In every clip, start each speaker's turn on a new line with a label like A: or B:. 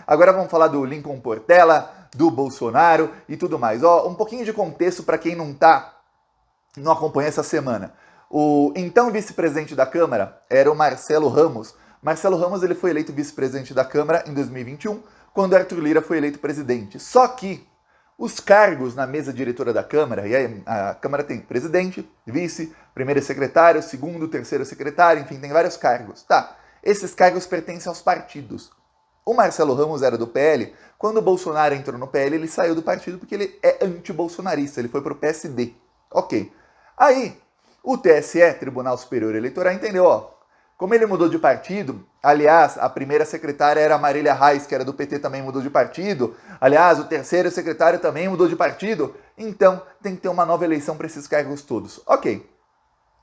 A: Agora vamos falar do Lincoln Portela, do Bolsonaro e tudo mais. Ó, um pouquinho de contexto para quem não acompanha essa semana. O então vice-presidente da Câmara era o Marcelo Ramos. Marcelo Ramos ele foi eleito vice-presidente da Câmara em 2021, quando Arthur Lira foi eleito presidente. Só que os cargos na mesa diretora da Câmara, e aí a Câmara tem presidente, vice, primeiro secretário, segundo, terceiro secretário, enfim, tem vários cargos. Tá, esses cargos pertencem aos partidos. O Marcelo Ramos era do PL. Quando o Bolsonaro entrou no PL, ele saiu do partido porque ele é anti-bolsonarista, ele foi pro PSD. Ok. Aí, o TSE, Tribunal Superior Eleitoral, entendeu, ó, como ele mudou de partido, aliás, a primeira secretária era a Marília Reis, que era do PT, também mudou de partido, aliás, o terceiro secretário também mudou de partido, então tem que ter uma nova eleição para esses cargos todos. Ok.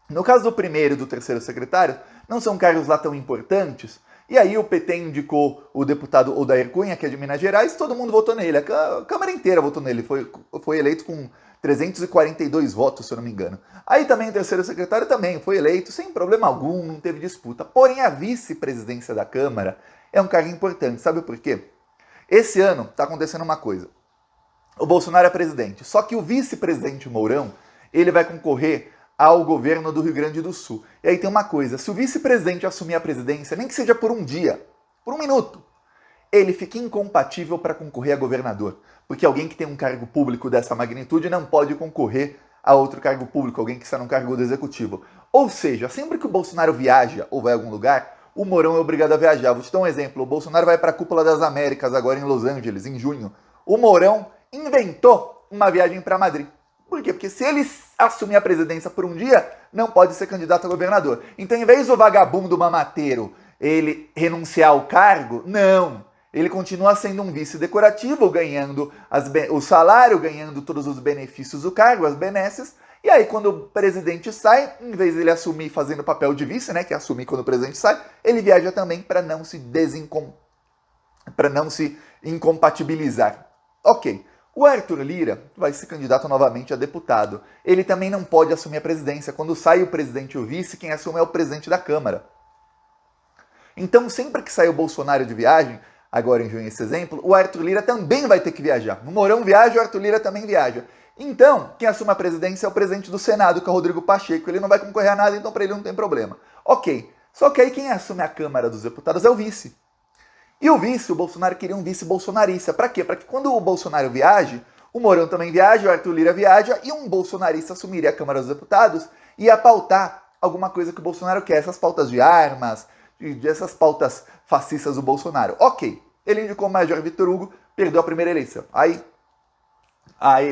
A: No caso do primeiro e do terceiro secretário, não são cargos lá tão importantes, e aí o PT indicou o deputado Odair Cunha, que é de Minas Gerais, todo mundo votou nele, a Câmara inteira votou nele, foi eleito com 342 votos, se eu não me engano. Aí também o terceiro secretário também foi eleito sem problema algum, não teve disputa. Porém, a vice-presidência da Câmara é um cargo importante. Sabe por quê? Esse ano está acontecendo uma coisa. O Bolsonaro é presidente, só que o vice-presidente Mourão, ele vai concorrer ao governo do Rio Grande do Sul. E aí tem uma coisa, se o vice-presidente assumir a presidência, nem que seja por um dia, por um minuto, ele fica incompatível para concorrer a governador. Porque alguém que tem um cargo público dessa magnitude não pode concorrer a outro cargo público, alguém que está no cargo do executivo. Ou seja, sempre que o Bolsonaro viaja ou vai a algum lugar, o Mourão é obrigado a viajar. Vou te dar um exemplo. O Bolsonaro vai para a Cúpula das Américas agora em Los Angeles, em junho. O Mourão inventou uma viagem para Madrid. Por quê? Porque se ele assumir a presidência por um dia, não pode ser candidato a governador. Então, em vez do vagabundo mamateiro ele renunciar ao cargo, não. Ele continua sendo um vice decorativo, ganhando o salário, ganhando todos os benefícios do cargo, as benesses. E aí, quando o presidente sai, em vez de ele assumir fazendo papel de vice, né, que é assumir quando o presidente sai, ele viaja também para não se incompatibilizar. Ok. O Arthur Lira vai ser candidato novamente a deputado. Ele também não pode assumir a presidência. Quando sai o presidente e o vice, quem assume é o presidente da Câmara. Então, sempre que sai o Bolsonaro de viagem, agora em junho esse exemplo, o Arthur Lira também vai ter que viajar. O Mourão viaja, o Arthur Lira também viaja. Então, quem assume a presidência é o presidente do Senado, que é o Rodrigo Pacheco. Ele não vai concorrer a nada, então para ele não tem problema. Ok, só que aí quem assume a Câmara dos Deputados é o vice. E o vice, o Bolsonaro queria um vice bolsonarista. Para quê? Para que quando o Bolsonaro viaje, o Mourão também viaja, o Arthur Lira viaja, e um bolsonarista assumiria a Câmara dos Deputados e ia pautar alguma coisa que o Bolsonaro quer, essas pautas de armas, dessas pautas fascistas do Bolsonaro. Ok, ele indicou o Major Vitor Hugo, perdeu a primeira eleição. Aí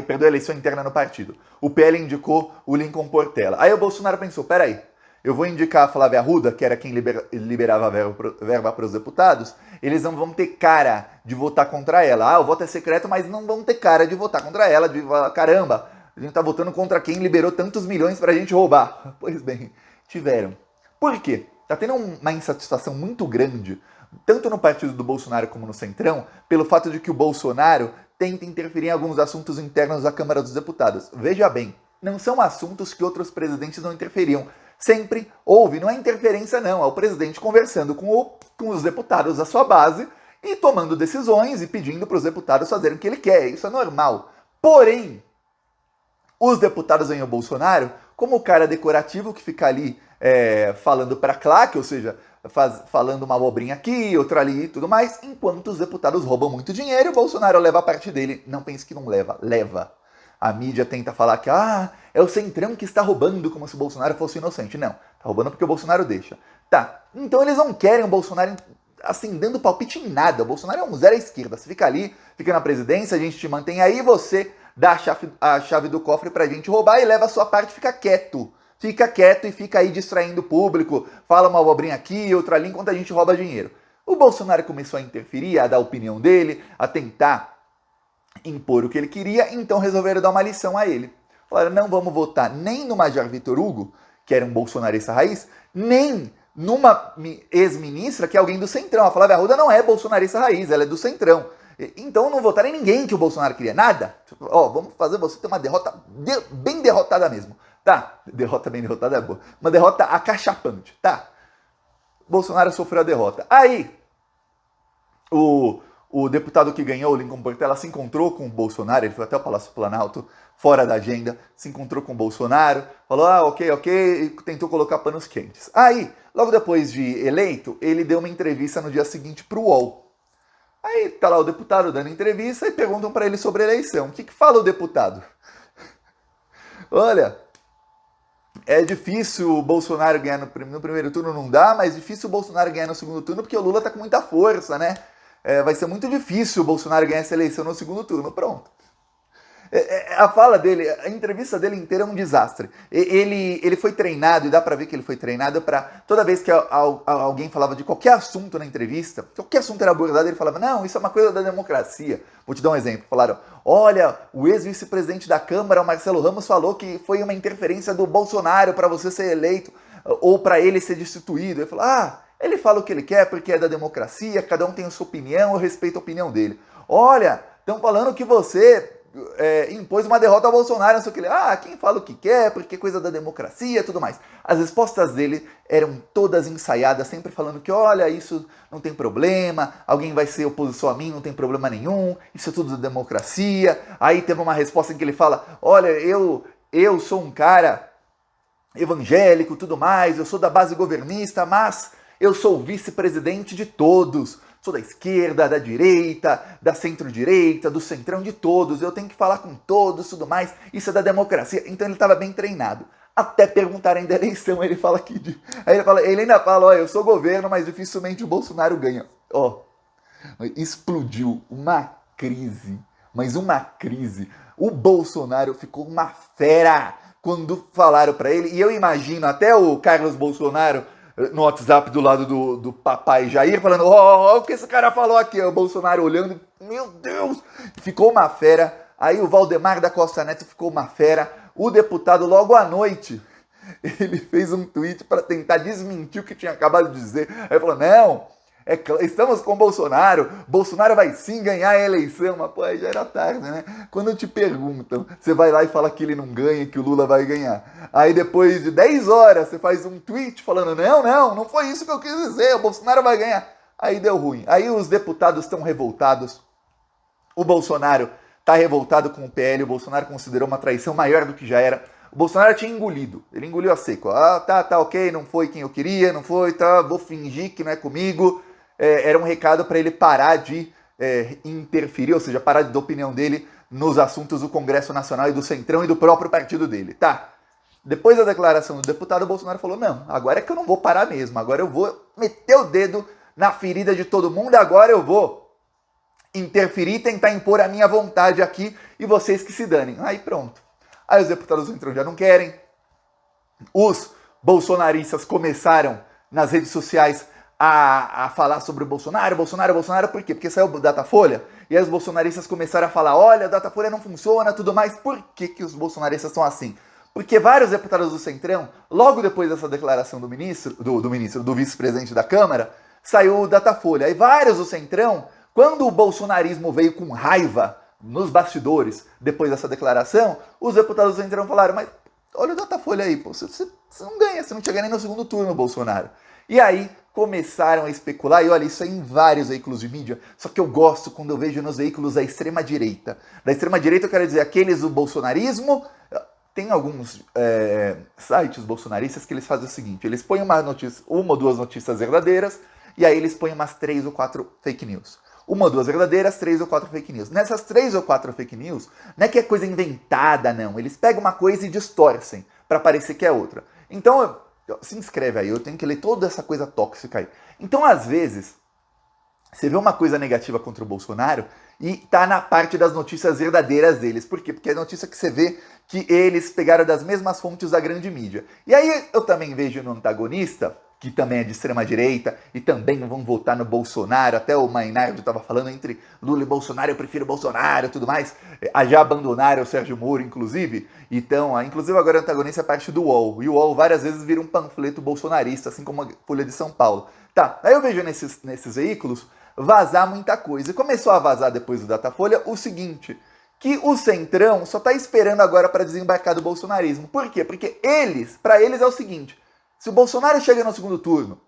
A: perdeu a eleição interna no partido. O PL indicou o Lincoln Portela. Aí o Bolsonaro pensou, peraí, eu vou indicar a Flávia Arruda, que era quem liberava a verba para os deputados, eles não vão ter cara de votar contra ela. Ah, o voto é secreto, mas não vão ter cara de votar contra ela, de falar, caramba, a gente tá votando contra quem liberou tantos milhões pra gente roubar. Pois bem, tiveram. Por quê? Tá tendo uma insatisfação muito grande, tanto no partido do Bolsonaro como no Centrão, pelo fato de que o Bolsonaro tenta interferir em alguns assuntos internos da Câmara dos Deputados. Veja bem, não são assuntos que outros presidentes não interferiam. Sempre houve, não é interferência não, é o presidente conversando com os deputados da sua base e tomando decisões e pedindo para os deputados fazerem o que ele quer, isso é normal. Porém, os deputados veem o Bolsonaro como o cara decorativo que fica ali falando para claque, ou seja, falando uma abobrinha aqui, outra ali e tudo mais, enquanto os deputados roubam muito dinheiro e o Bolsonaro leva a parte dele. Não pense que não leva, leva. A mídia tenta falar que é o Centrão que está roubando, como se o Bolsonaro fosse inocente. Não, tá roubando porque o Bolsonaro deixa. Tá, então eles não querem o Bolsonaro assim, dando palpite em nada. O Bolsonaro é um zero à esquerda. Você fica ali, fica na presidência, a gente te mantém aí, você dá a chave do cofre pra gente roubar e leva a sua parte e fica quieto. Fica quieto e fica aí distraindo o público, fala uma abobrinha aqui, outra ali, enquanto a gente rouba dinheiro. O Bolsonaro começou a interferir, a dar a opinião dele, a tentar impor o que ele queria, então resolveram dar uma lição a ele. Falaram, não vamos votar nem no Major Vitor Hugo, que era um bolsonarista raiz, nem numa ex-ministra, que é alguém do Centrão. A Flávia Arruda não é bolsonarista raiz, ela é do Centrão. Então não votaram em ninguém que o Bolsonaro queria, nada. Vamos fazer você ter uma derrota bem derrotada mesmo. Tá, derrota bem derrotada é boa. Uma derrota acachapante, tá. Bolsonaro sofreu a derrota. Aí, o o deputado que ganhou, o Lincoln Portela, se encontrou com o Bolsonaro, ele foi até o Palácio Planalto, fora da agenda, se encontrou com o Bolsonaro, falou, ok, e tentou colocar panos quentes. Aí, logo depois de eleito, ele deu uma entrevista no dia seguinte para o UOL. Aí tá lá o deputado dando entrevista e perguntam para ele sobre a eleição. O que fala o deputado? Olha, é difícil o Bolsonaro ganhar no primeiro turno, não dá, mas difícil o Bolsonaro ganhar no segundo turno porque o Lula tá com muita força, né? Vai ser muito difícil o Bolsonaro ganhar essa eleição no segundo turno. Pronto. A fala dele, a entrevista dele inteira é um desastre. Ele foi treinado, e dá pra ver que ele foi treinado para toda vez que alguém falava de qualquer assunto na entrevista, qualquer assunto era abordado, ele falava, não, isso é uma coisa da democracia. Vou te dar um exemplo. Falaram, olha, o ex-vice-presidente da Câmara, o Marcelo Ramos, falou que foi uma interferência do Bolsonaro para você ser eleito, ou para ele ser destituído. Ele falou, ele fala o que ele quer porque é da democracia, cada um tem a sua opinião, eu respeito a opinião dele. Olha, estão falando que você impôs uma derrota ao Bolsonaro, não sei o que ele. Quem fala o que quer, porque é coisa da democracia e tudo mais. As respostas dele eram todas ensaiadas, sempre falando que, olha, isso não tem problema, alguém vai ser oposição a mim, não tem problema nenhum, isso é tudo da democracia. Aí teve uma resposta em que ele fala, olha, eu sou um cara evangélico, tudo mais, eu sou da base governista, mas eu sou o vice-presidente de todos. Sou da esquerda, da direita, da centro-direita, do centrão, de todos. Eu tenho que falar com todos, tudo mais. Isso é da democracia. Então ele estava bem treinado. Até perguntarem da eleição, ele fala que... ele ainda fala, eu sou governo, mas dificilmente o Bolsonaro ganha. Explodiu uma crise. Mas uma crise. O Bolsonaro ficou uma fera quando falaram para ele. E eu imagino até o Carlos Bolsonaro no WhatsApp do lado do papai Jair, falando, o que esse cara falou aqui? O Bolsonaro olhando, meu Deus, ficou uma fera. Aí o Valdemar da Costa Neto ficou uma fera. O deputado, logo à noite, ele fez um tweet para tentar desmentir o que tinha acabado de dizer. Aí falou, não, estamos com o Bolsonaro vai sim ganhar a eleição. Mas pô, aí já era tarde, né? Quando te perguntam, você vai lá e fala que ele não ganha, que o Lula vai ganhar. Aí depois de 10 horas, você faz um tweet falando, não foi isso que eu quis dizer, o Bolsonaro vai ganhar. Aí deu ruim. Aí os deputados estão revoltados. O Bolsonaro está revoltado com o PL, o Bolsonaro considerou uma traição maior do que já era. O Bolsonaro tinha engolido, ele engoliu a seco. Tá, ok, não foi quem eu queria, não foi, tá, vou fingir que não é comigo. Era um recado para ele parar de interferir, ou seja, parar de dar opinião dele nos assuntos do Congresso Nacional e do Centrão e do próprio partido dele. Tá. Depois da declaração do deputado, o Bolsonaro falou, não, agora é que eu não vou parar mesmo, agora eu vou meter o dedo na ferida de todo mundo, agora eu vou interferir, tentar impor a minha vontade aqui e vocês que se danem. Aí pronto. Aí os deputados do Centrão já não querem. Os bolsonaristas começaram nas redes sociais a falar sobre o Bolsonaro, por quê? Porque saiu o Datafolha, e aí os bolsonaristas começaram a falar, olha, o Datafolha não funciona, tudo mais. Por que os bolsonaristas são assim? Porque vários deputados do Centrão, logo depois dessa declaração do vice-presidente da Câmara, saiu o Datafolha. Aí vários do Centrão, quando o bolsonarismo veio com raiva nos bastidores, depois dessa declaração, os deputados do Centrão falaram, mas olha o Datafolha aí, pô, você não ganha, você não chega nem no segundo turno, Bolsonaro. E aí começaram a especular, e olha, isso é em vários veículos de mídia, só que eu gosto quando eu vejo nos veículos da extrema-direita. Da extrema-direita eu quero dizer aqueles do bolsonarismo. Tem alguns sites bolsonaristas que eles fazem o seguinte, eles põem uma ou duas notícias verdadeiras, e aí eles põem umas 3 ou 4 fake news. 1 ou 2 verdadeiras, 3 ou 4 fake news. Nessas 3 ou 4 fake news, não é que é coisa inventada, não. Eles pegam uma coisa e distorcem, para parecer que é outra. Então, se inscreve aí, eu tenho que ler toda essa coisa tóxica aí. Então, às vezes, você vê uma coisa negativa contra o Bolsonaro e tá na parte das notícias verdadeiras deles. Por quê? Porque é notícia que você vê que eles pegaram das mesmas fontes da grande mídia. E aí eu também vejo no antagonista, que também é de extrema-direita, e também vão votar no Bolsonaro, até o Mainardi estava falando, entre Lula e Bolsonaro, eu prefiro Bolsonaro e tudo mais, já abandonaram o Sérgio Moro, inclusive, então, inclusive agora o antagonista é parte do UOL, e o UOL várias vezes vira um panfleto bolsonarista, assim como a Folha de São Paulo. Tá, aí eu vejo nesses veículos vazar muita coisa, e começou a vazar depois do Datafolha o seguinte, que o Centrão só está esperando agora para desembarcar do bolsonarismo. Por quê? Porque para eles é o seguinte, se o Bolsonaro chega no segundo turno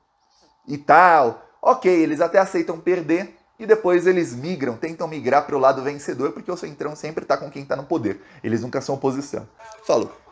A: e tal, ok, eles até aceitam perder e depois eles migram, tentam migrar para o lado vencedor, porque o Centrão sempre está com quem está no poder. Eles nunca são oposição. Falou!